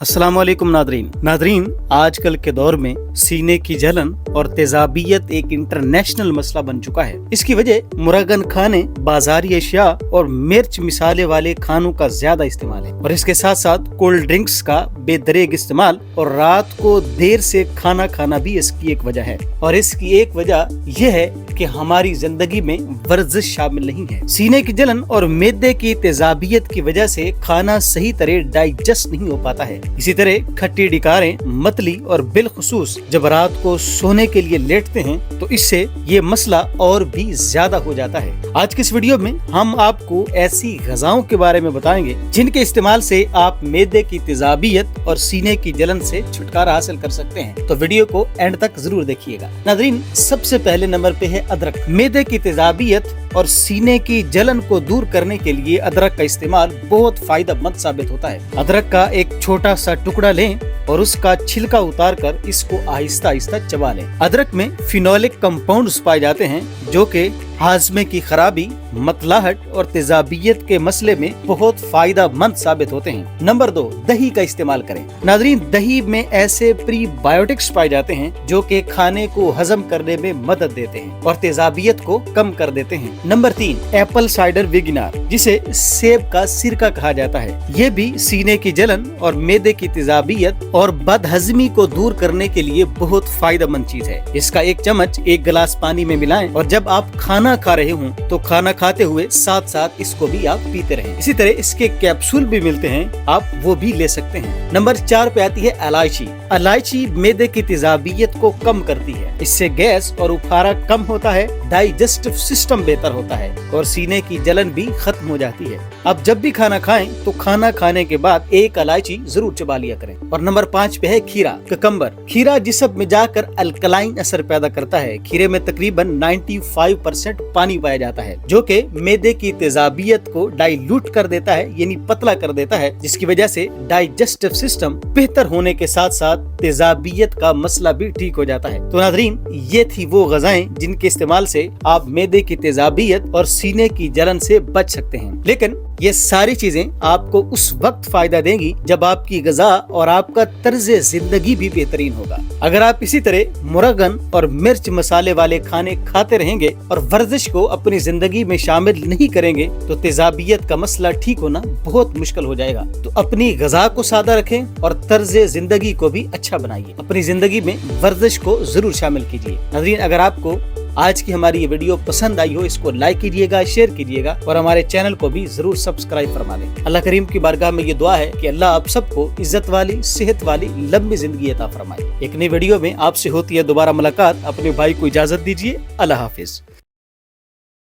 अस्सलाम वालेकुम नादरीन, आजकल के दौर में सीने की जलन और तेजाबियत एक इंटरनेशनल मसला बन चुका है। इसकी वजह मुरगन खाने, बाजारी अशिया और मिर्च मिसाले वाले खानों का ज्यादा इस्तेमाल है और इसके साथ साथ कोल्ड ड्रिंक्स का बेदरेग इस्तेमाल और रात को देर से खाना खाना भी इसकी एक वजह है। और इसकी एक वजह यह है कि हमारी जिंदगी में वर्जिश शामिल नहीं है। सीने की जलन और मैदे की तेजाबियत की वजह से खाना सही तरह डाइजेस्ट नहीं हो पाता है। इसी तरह खट्टी डिकारें, मतली और बिलखुसूस जब रात को सोने के लिए लेटते हैं तो इससे ये मसला और भी ज्यादा हो जाता है। आज की इस वीडियो में हम आपको ऐसी ग़िज़ाओं के बारे में बताएंगे जिनके इस्तेमाल से आप मैदे की तेजाबियत और सीने की जलन से छुटकारा हासिल कर सकते हैं। तो वीडियो को एंड तक जरूर देखिएगा। नाज़रीन, सबसे पहले नंबर पे है अदरक। मैदे की तेजाबियत और सीने की जलन को दूर करने के लिए अदरक का इस्तेमाल बहुत फायदेमंद साबित होता है। अदरक का एक छोटा सा टुकड़ा लें और उसका छिलका उतार कर इसको आहिस्ता आहिस्ता चबा लें। अदरक में फिनोलिक कंपाउंड्स पाए जाते हैं जो कि हाजमे की खराबी, मतलाहट और तेजाबियत के मसले में बहुत फायदेमंद साबित होते हैं। नंबर 2, दही का इस्तेमाल करें। नाज़रीन, दही में ऐसे प्रीबायोटिक्स पाए जाते हैं जो कि खाने को हजम करने में मदद देते हैं और तेजाबियत को कम कर देते हैं। नंबर 3, एप्पल साइडर विनेगर, जिसे सेब का सिरका कहा जाता है। ये भी सीने की जलन और मैदे की तेजाबियत और बदहजमी को दूर करने के लिए बहुत फायदेमंद चीज है। इसका एक चम्मच एक गिलास पानी में मिलाएं और जब आप खाना खा रहे हों तो खाना खाते हुए साथ साथ इसको भी आप पीते रहें। इसी तरह इसके कैप्सूल भी मिलते हैं, आप वो भी ले सकते हैं। नंबर 4 पे आती है इलायची। इलायची मैदे की तेजाबियत को कम करती है। इससे गैस और उफारा कम होता है, डाइजेस्टिव सिस्टम बेहतर होता है और सीने की जलन भी खत्म हो जाती है। अब जब भी खाना खाएं तो खाना खाने के बाद एक इलायची जरूर चबा लिया करें। और नंबर 5 पे है खीरा, ककम्बर। खीरा जिस्म में जाकर अल्कलाइन असर पैदा करता है। खीरे में तकरीबन 95% पानी पाया जाता है जो कि मैदे की तेजाबियत को डाइल्यूट कर देता है, यानी पतला कर देता है, जिसकी वजह से डाइजेस्टिव सिस्टम बेहतर होने के साथ साथ तेजाबियत का मसला भी ठीक हो जाता है। तो नाज़रीन, ये थी वो ग़िज़ाएं जिनके इस्तेमाल से आप मैदे की तेजाबियत और सीने की जलन से बच सकते हैं। लेकिन ये सारी चीजें आपको उस वक्त फायदा देंगी जब आपकी ग़िज़ा और आपका तर्ज़े जिंदगी भी बेहतरीन होगा। अगर आप इसी तरह मुरगन और मिर्च मसाले वाले खाने खाते रहेंगे और वर्जिश को अपनी जिंदगी में शामिल नहीं करेंगे तो तेजाबियत का मसला ठीक होना बहुत मुश्किल हो जाएगा। तो अपनी ग़िज़ा को सादा रखें और तर्ज़े जिंदगी को भी अच्छा बनाइए। अपनी जिंदगी में वर्जिश को जरूर शामिल कीजिए। नाज़रीन, अगर आपको आज की हमारी ये वीडियो पसंद आई हो, इसको लाइक कीजिएगा, शेयर कीजिएगा और हमारे चैनल को भी जरूर सब्सक्राइब फरमा लें। अल्लाह करीम की बारगाह में ये दुआ है कि अल्लाह आप सबको इज्जत वाली, सेहत वाली, लंबी जिंदगी अता फरमाए। एक नई वीडियो में आपसे होती है दोबारा मुलाकात। अपने भाई को इजाजत दीजिए। अल्लाह हाफिज।